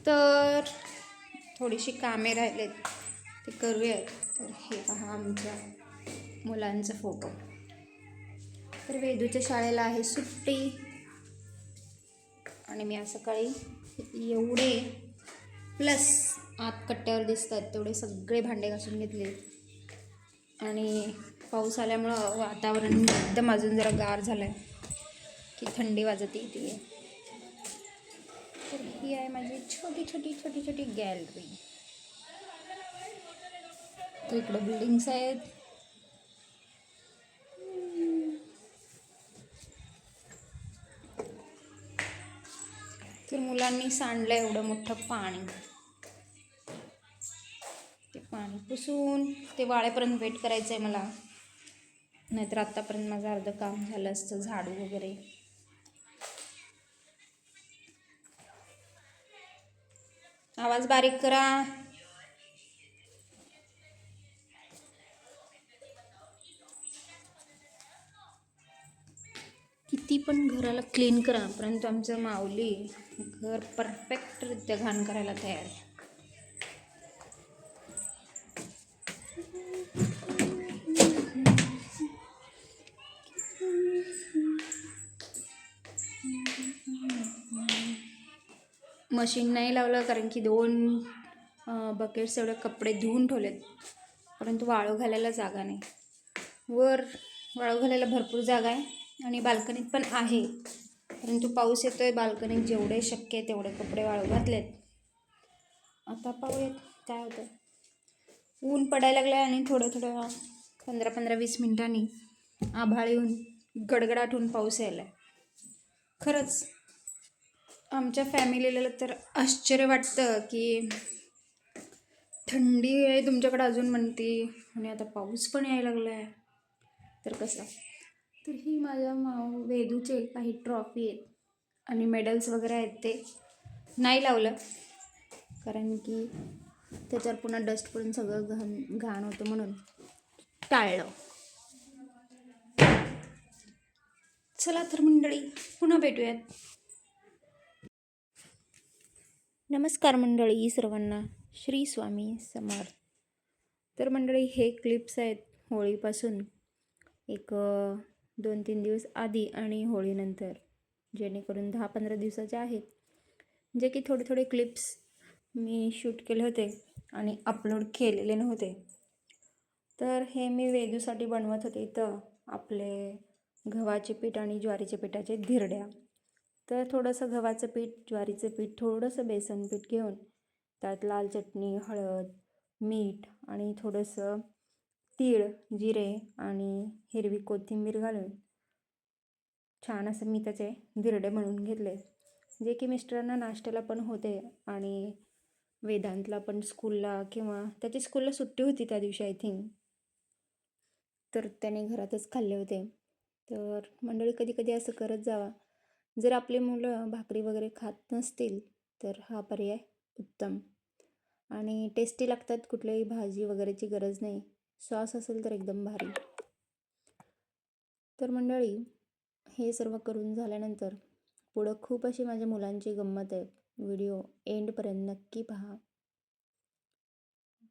तर थोडीशी कामे राहिलेत ते करूयात. तर हे पहा आमच्या मुलांचा फोटो. तर वेदूच्या शाळेला आहे सुट्टी आणि मी आज सकाळी एवढे प्लस आत कट्ट्यावर दिसतात तेवढे सगळे भांडे घासून घेतले. आणि पाऊस आल्यामुळं वातावरण एकदम अजून जरा गार झालं आहे की थंडी वाजत येते. तर ही आहे माझी छोटी छोटी छोटी छोटी गॅलरी. तर इकडं बिल्डिंग्स आहेत. तर मुलांनी सांडलं एवढं मोठं पाणी. ते पाणी पुसून ते वाळेपर्यंत वेट करायचं आहे मला, नाहीतर आत्तापर्यंत माझं अर्धं काम झालं असतं झाडू वगैरे. आवाज बारीक करा. किती पण घराला क्लीन करा, परंतु आमचं माऊली घर परफेक्टरित्या घाण करायला तयार आहे. मशीन नाही लावलं कारण की 2 बकेट्स एवढे कपडे धुवून ठेवलेत, परंतु वाळू घालायला जागा नाही. वर वाळू घालायला भरपूर जागा आहे आणि बाल्कनीत पण आहे, परंतु पाऊस येतो आहे. बाल्कनीत जेवढे शक्य आहे तेवढे कपडे वाळू घातलेत. आता पाहूयात काय होतं. ऊन पडायला लागलं आहे आणि थोडं थोडं 15-20 मिनिटांनी आभाळ येऊन गडगडाटून पाऊस यायला आहे. खरंच आमच्या फॅमिलीला तर आश्चर्य वाटतं की थंडी आहे तुमच्याकडे अजून म्हणते आणि आता पाऊस पण यायला लागला आहे, तर कसं. तर ही माझ्या वेदूचे काही ट्रॉफी आहेत आणि मेडल्स वगैरे आहेत. ते नाही लावलं कारण की त्याच्यावर पुन्हा डस्ट पडून सगळं घाण होतं म्हणून टाळलं. चला तर मंडळी, पुन्हा भेटूयात. नमस्कार मंडळी सर्वांना, श्री स्वामी समर्थ. तर मंडळी हे क्लिप्स आहेत होळीपासून एक 2-3 दिवस आधी आणि होळीनंतर, जेणेकरून 10-15 दिवसाचे आहेत, जे की थोडे थोडे क्लिप्स मी शूट केले होते आणि अपलोड केलेले नव्हते. तर हे मी वेदूसाठी बनवत होते. इथं आपले गव्हाचे पीठ आणि ज्वारीचे पिठाचे धिरड्या. तर थोडंसं गव्हाचं पीठ, ज्वारीचं पीठ, थोडंसं बेसन पीठ घेऊन त्यात लाल चटणी, हळद, मीठ आणि थोडंसं तीळ, जिरे आणि हिरवी कोथिंबीर घालून छान असं मी त्याचे धिरडे बनवून घेतले, जे की मिस्टरांना नाश्त्याला पण होते आणि वेदांतला पण स्कूलला, किंवा त्याची स्कूलला सुट्टी होती त्या दिवशी आय थिंक, तर त्याने घरातच खाल्ले होते. तर मंडळी कधी कधी असं करत जावा. जर आपले मुलं भाकरी वगैरे खात नसतील तर हा पर्याय उत्तम आणि टेस्टी लागतात. कुठल्याही भाजी वगैरेची गरज नाही, सॉस असेल तर एकदम भारी. तर मंडळी हे सर्व करून झाल्यानंतर पुढं खूप अशी माझ्या मुलांची गंमत आहे. व्हिडिओ एंडपर्यंत नक्की पहा.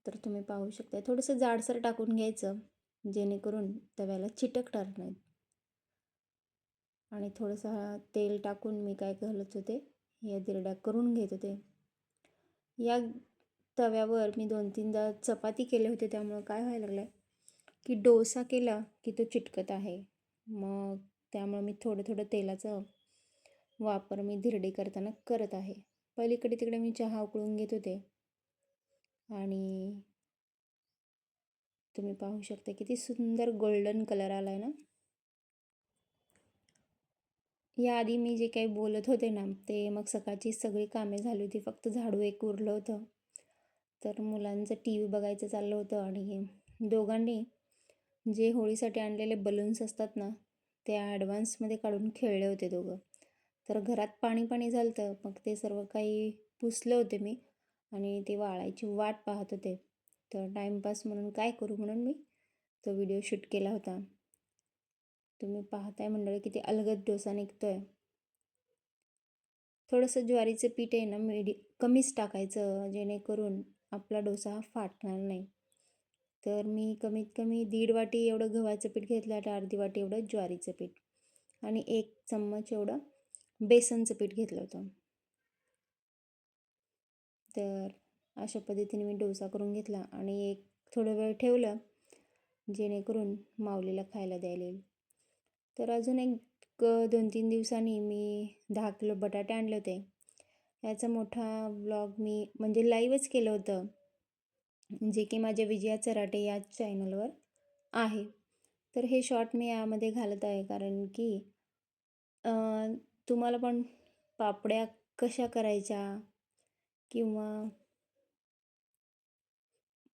तर तुम्ही पाहू शकता. थोडंसं जाडसर टाकून घ्यायचं जेणेकरून तव्याला चिटकणार नाहीत. आणि थोडंसं तेल टाकून मी काय घालत होते, या धिरड्या करून घेत होते. या तव्यावर मी 2-3दा चपाती केले होते, त्यामुळं काय व्हायला लागलं आहे की डोसा केला की तो चिटकत आहे. मग त्यामुळं मी थोडं थोडं तेलाचा वापर मी धिरडी करताना करत आहे. पलीकडे तिकडे मी चहा उकळून घेत होते आणि तुम्ही पाहू शकता किती सुंदर गोल्डन कलर आला आहे ना. याआधी मी जे काही बोलत होते ना, ते मग सकाळची सगळी कामे झाली होती, फक्त झाडू एक उरलं होतं. तर मुलांचं TV बघायचं चाललं होतं आणि दोघांनी जे होळीसाठी आणलेले बलून्स असतात ना, ते ॲडव्हान्समध्ये काढून खेळले होते दोघं. तर घरात पाणी पाणी झालं होतं, मग ते सर्व काही पुसले होते मी आणि ते वाळायची वाट पाहत होते. तर टाईमपास म्हणून काय करू म्हणून मी तो व्हिडिओ शूट केला होता. तुम्ही पाहताय मंडळी किती अलगद डोसा निघतोय. थोडंसं ज्वारीचं पीठ आहे ना कमीच टाकायचं, जेणेकरून आपला डोसा हा फाटणार नाही. तर मी कमीत कमी 1.5 वाटी एवढं गव्हाचं पीठ घेतलं आणि अर्धी वाटी एवढं ज्वारीचं पीठ आणि 1 चम्मच एवढं बेसनचं पीठ घेतलं होतं. तर अशा पद्धतीने मी डोसा करून घेतला आणि एक थोडा वेळ ठेवलं, जेणेकरून माऊलीला खायला द्यायला येईल. तर अजून एक 2-3 दिवसांनी मी 10 किलो बटाटे आणले होते. याचा मोठा व्लॉग मी म्हणजे लाईव्हच केलं होतं, जे की माझ्या विजया चराटे या चॅनलवर आहे. तर हे शॉर्ट मी यामध्ये घालत आहे, कारण की अ, तुम्हाला पण पापड्या कशा करायच्या किंवा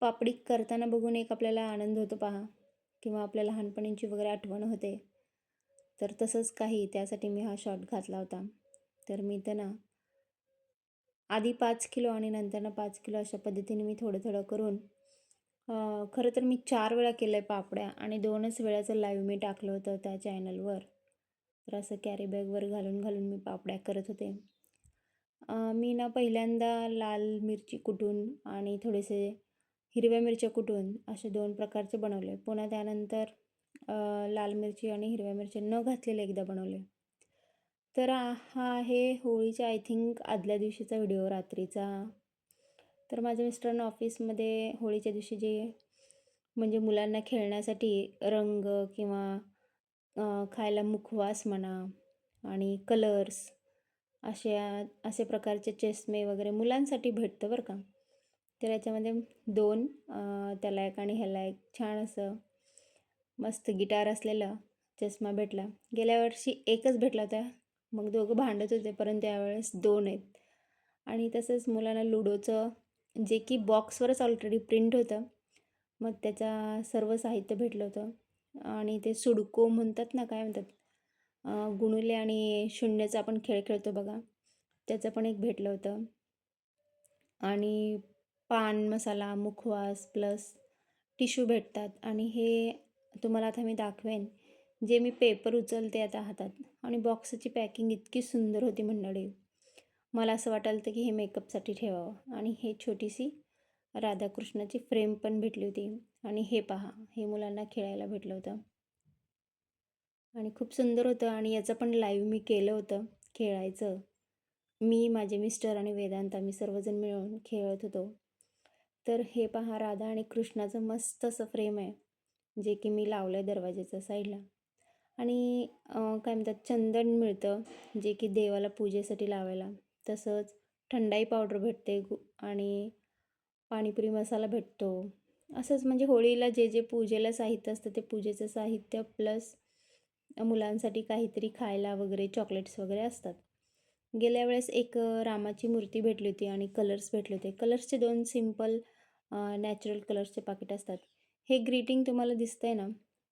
पापडी करताना बघून एक आपल्याला आनंद होतो पहा, किंवा आपल्या लहानपणीची वगैरे आठवण होते. तर तसंच काही त्यासाठी मी हा शॉर्ट घातला होता. तर मी तर ना आधी 5 किलो आणि नंतर 5 किलो अशा पद्धतीने मी थोडं थोडं करून खरं तर मी 4 वेळा केलं आहे पापड्या आणि 2च वेळाचं लाईव्ह मी टाकलं होतं त्या चॅनलवर. तर असं कॅरी बॅगवर घालून घालून मी पापड्या करत होते. मी ना पहिल्यांदा लाल मिरची कुटून आणि थोडेसे हिरव्या मिरच्या कुटून असे 2 प्रकारचे बनवले. पुन्हा त्यानंतर लाल मिरची आणि हिरव्या मिरच्या न घातलेले एकदा बनवले. तर हा आहे होळीच्या आय थिंक आदल्या दिवशीचा व्हिडिओ रात्रीचा. तर माझ्या मिस्टरांना ऑफिसमध्ये होळीच्या दिवशी जे म्हणजे मुलांना खेळण्यासाठी रंग किंवा खायला मुखवास म्हणा आणि कलर्स असे प्रकारचे चष्मे वगैरे मुलांसाठी भेटतं बरं का. तर याच्यामध्ये 2 त्याला एक आणि ह्याला एक छान असं मस्त गिटार असलेला चष्मा भेटला. गेल्या वर्षी एकच भेटला होता, मग दोघं भांडत होते, परंतु यावेळेस 2 आहेत. आणि तसंच मुलांना लुडोचं जे की बॉक्सवरच ऑलरेडी प्रिंट होतं, मग त्याचा सर्व साहित्य भेटलं होतं. आणि ते सुडको म्हणतात ना, काय म्हणतात, गुणुले आणि शून्याचा आपण खेळ खेळतो बघा, त्याचं पण एक भेटलं होतं. आणि पान मसाला, मुखवास प्लस टिश्यू भेटतात. आणि हे तुम्हाला आता मी दाखवेन, जे मी पेपर उचलते आता हातात. आणि बॉक्सची पॅकिंग इतकी सुंदर होती मंडळी, मला असं वाटायलं होतं की हे मेकअपसाठी ठेवावं. आणि हे छोटीशी राधाकृष्णाची फ्रेम पण भेटली होती. आणि हे पहा, हे मुलांना खेळायला भेटलं होतं आणि खूप सुंदर होतं. आणि याचं पण लाईव्ह मी केलं होतं खेळायचं. मी, माझे मिस्टर आणि वेदांत आम्ही सर्वजण मिळून खेळत होतो. तर हे पहा, राधा आणि कृष्णाचं मस्त असं फ्रेम आहे, जे की मी लावलं आहे दरवाजाच्या साईडला. आणि काय म्हणतात, चंदन मिळतं, जे की देवाला पूजेसाठी लावायला. तसंच थंडाई पावडर भेटते आणि पाणीपुरी मसाला भेटतो. असंच म्हणजे होळीला जे जे पूजेला साहित्य असतं ते पूजेचं साहित्य प्लस मुलांसाठी काहीतरी खायला वगैरे चॉकलेट्स वगैरे असतात. गेल्या वेळेस एक रामाची मूर्ती भेटली होती आणि कलर्स भेटले होते. कलर्सचे 2 सिम्पल नॅचरल कलर्सचे पाकिट असतात. हे ग्रीटिंग तुम्हाला दिसतंय ना,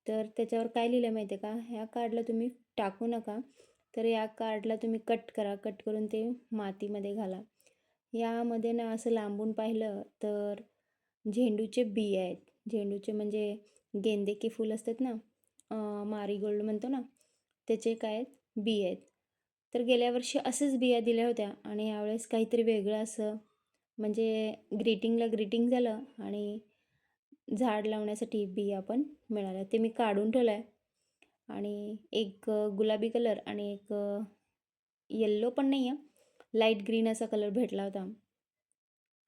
तर त्याच्यावर काय लिहिलं आहे माहिती आहे का? ह्या कार्डला तुम्ही टाकू नका, तर या कार्डला तुम्ही कट करा. कट करून ते मातीमध्ये घाला. यामध्ये ना असं लांबून पाहिलं तर झेंडूचे बिया आहेत. झेंडूचे म्हणजे गेंदे की फूल असतात ना, मारीगोल्ड म्हणतो ना, त्याचे काय आहेत, बिया आहेत. तर गेल्या वर्षी असेच बिया दिल्या होत्या आणि यावेळेस काहीतरी वेगळं असं म्हणजे ग्रीटिंगला ग्रीटिंग झालं आणि झाड लावण्यासाठी बिया पण मिळाल्या. ते मी काढून ठेवलं आहे. आणि एक गुलाबी कलर आणि एक येल्लो पण नाही आहे, लाईट ग्रीन असा कलर भेटला होता.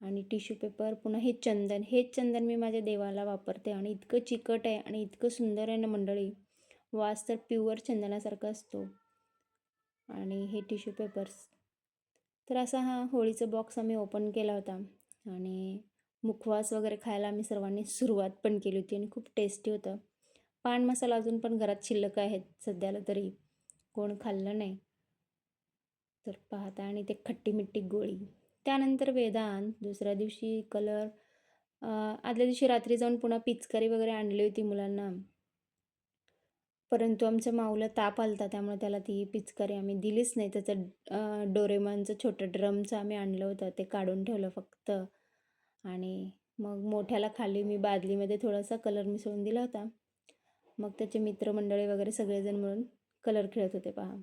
आणि टिश्यू पेपर, पुन्हा हे चंदन, हेच चंदन मी माझ्या देवाला वापरते आणि इतकं चिकट आहे आणि इतकं सुंदर आहे ना मंडळी, वास तर प्युअर चंदनासारखा असतो. आणि हे टिश्यू पेपर्स. तर असा हा होळीचा बॉक्स आम्ही ओपन केला होता आणि मुखवास वगैरे खायला आम्ही सर्वांनी सुरुवात पण केली होती आणि खूप टेस्टी होतं. पान मसाला अजून पण घरात शिल्लक आहेत सध्याला तरी, कोण खाल्लं नाही. तर पाहता. आणि ते खट्टी मिट्टी गोळी. त्यानंतर वेदांत दुसऱ्या दिवशी कलर, आदल्या दिवशी रात्री जाऊन पुन्हा पिचकारी वगैरे आणली होती मुलांना, परंतु आमच्या माऊला ताप आला होता, त्यामुळे त्याला ती पिचकारी आम्ही दिलीच नाही. त्याचं डोरेमॉनचं छोटं ड्रमचं आम्ही आणलं होतं, ते काढून ठेवलं फक्त. आणि मग मोठ्याला खाली मी बादलीमध्ये थोडासा कलर मिसळून दिला होता. मग त्याचे मित्रमंडळी वगैरे सगळेजण मिळून कलर खेळत होते पहा.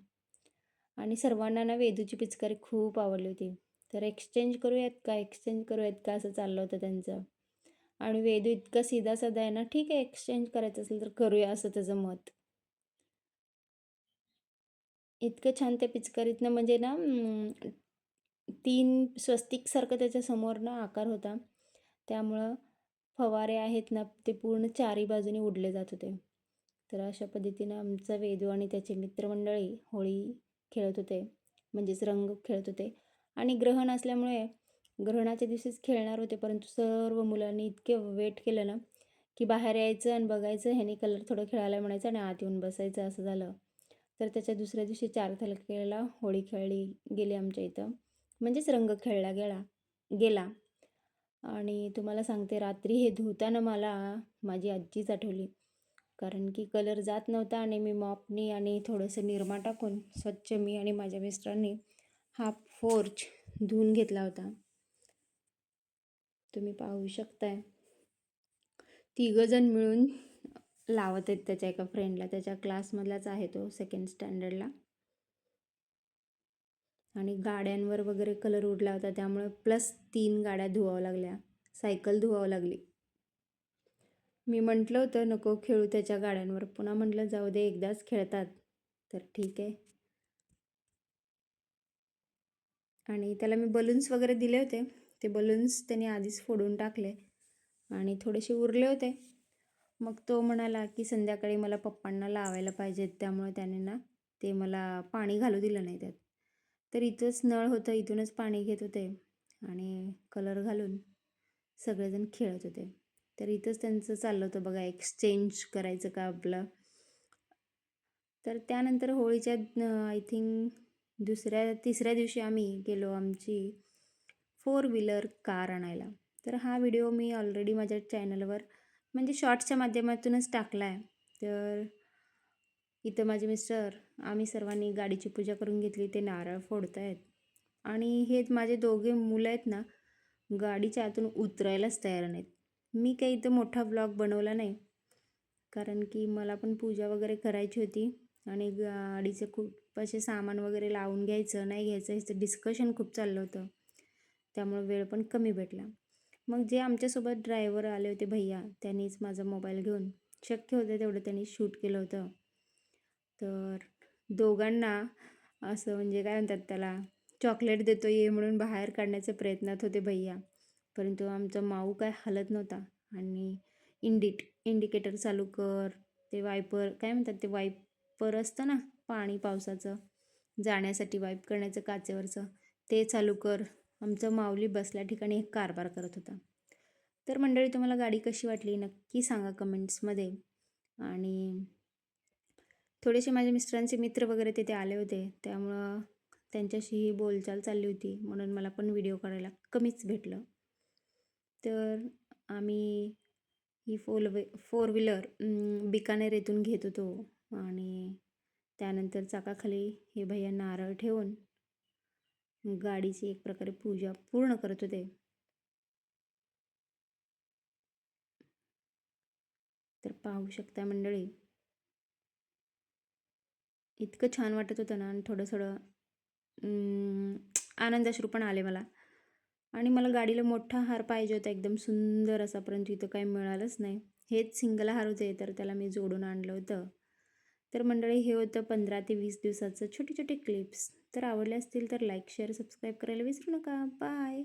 आणि सर्वांना ना वेदूची पिचकारी खूप आवडली होती. तर एक्सचेंज करूयात का असं चाललं होतं त्यांचं. आणि वेदू इतका सीधा-साधा आहे ना, ठीक आहे एक्सचेंज करायचं असेल तर करूया असं त्याचं मत. इतकं छान त्या पिचकारीतनं म्हणजे ना 3 स्वस्तिकसारखं त्याच्यासमोर ना आकार होता. त्यामुळं फवारे आहेत ना, ते पूर्ण चारी बाजूनी उडले जात होते. तर अशा पद्धतीनं आमचा वेदू आणि त्याचे मित्रमंडळी होळी खेळत होते. म्हणजेच रंग खेळत होते. आणि ग्रहण असल्यामुळे ग्रहणाच्या दिवशीच खेळणार होते, परंतु सर्व मुलांनी इतके वेट केलं ना, की बाहेर यायचं आणि बघायचं ह्यानी कलर थोडं खेळायला म्हणायचं आणि आत येऊन बसायचं असं झालं. तर त्याच्या दुसऱ्या दिवशी 4 तारखेला होळी खेळली गेली आमच्या इथं. म्हणजेच रंग खेळला गेला. आणि तुम्हाला सांगते रात्री हे धुताना मला माझी आजीच आठवली. कारण की कलर जात नव्हता आणि मी मॉपनी आणि थोडंसं निरमा टाकून स्वच्छ मी आणि माझ्या मिस्टरांनी हा फोर्च धुवून घेतला होता. तुम्ही पाहू शकताय. तिघंजण मिळून लावत आहेत त्याच्या एका फ्रेंडला. त्याच्या क्लासमधलाच आहे तो, सेकंड स्टँडर्डला. आणि गाड्यांवर वगैरे कलर उडला होता, त्यामुळे प्लस 3 गाड्या धुवावं लागल्या. सायकल धुवावं लागली. मी म्हटलं होतं नको खेळू त्याच्या गाड्यांवर. पुन्हा म्हटलं जाऊ दे, एकदाच खेळतात तर ठीक आहे. आणि त्याला मी बलून्स वगैरे दिले होते. ते बलून्स त्याने आधीच फोडून टाकले आणि थोडेसे उरले होते. मग तो म्हणाला की संध्याकाळी मला पप्पांना लावायला पाहिजेत, त्यामुळे त्याने ना ते मला पाणी घालू दिलं नाही त्यात. तर इथंच नळ होतं, इथूनच पाणी घेत होते आणि कलर घालून सगळेजण खेळत होते. तर इथंच त्यांचं चाललं होतं बघा, एक्सचेंज करायचं का आपलं. तर त्यानंतर होळीच्या आय थिंक तिसऱ्या दिवशी आम्ही गेलो आमची 4 व्हीलर कार आणायला. तर हा व्हिडिओ मी ऑलरेडी माझ्या चॅनलवर म्हणजे शॉर्ट्सच्या माध्यमातूनच टाकला आहे. तर इथं माझे मिस्टर आम्ही सर्वांनी गाडीची पूजा करून घेतली. ते नारळ फोडत आहेत आणि हे माझे दोघे मुलं आहेत ना, गाडीच्या आतून उतरायलाच तयार नाहीत. मी काही इथं मोठा ब्लॉग बनवला नाही, कारण की मला पण पूजा वगैरे करायची होती आणि गाडीचं खूप असे सामान वगैरे लावून घ्यायचं नाही घ्यायचं ह्याचं डिस्कशन खूप चाललं होतं. त्यामुळे वेळ पण कमी भेटला. मग जे आमच्यासोबत ड्रायव्हर आले होते भैया, त्यांनीच माझा मोबाईल घेऊन शक्य होतं तेवढं त्यांनी शूट केलं होतं. तर दोघांना असं म्हणजे काय म्हणतात त्याला, चॉकलेट देतो ये म्हणून बाहेर काढण्याच्या प्रयत्नात होते भैया. परंतु आमचा माऊ काय हलत नव्हता आणि इंडिकेटर चालू कर, ते वायपर काय म्हणतात, ते वायपर असतं ना पाणी पावसाचं जाण्यासाठी वाईप करण्याचं काचेवरचं, ते चालू कर. आमचं माऊली बसल्या ठिकाणी एक कारभार करत होता. तर मंडळी, तुम्हाला गाडी कशी वाटली नक्की सांगा कमेंट्समध्ये. आणि थोडेसे माझ्या मिस्टरांचे मित्र वगैरे तिथे आले होते, त्यामुळं त्यांच्याशीही बोलचाल चालली होती, म्हणून मला पण व्हिडिओ काढायला कमीच भेटलं. तर आम्ही ही 4 व्हीलर बिकानेर येथून घेत होतो आणि त्यानंतर चाकाखाली हे भैया नारळ ठेवून गाडीची एक प्रकारे पूजा पूर्ण करत होते. तर पाहू शकता मंडळी, इतकं छान वाटत होतं ना आणि थोडं आनंदाश्रू पण आले मला. आणि मला गाडीला मोठा हार पाहिजे होता एकदम सुंदर असा, परंतु इथं काही मिळालंच नाही. हेच सिंगल हार होते, तर त्याला मी जोडून आणलं होतं. तर मंडळी, हे होतं 15 ते 20 दिवसाचं छोटे छोटे क्लिप्स. तर आवडले असतील तर लाईक शेअर सबस्क्राईब करायला विसरू नका. बाय.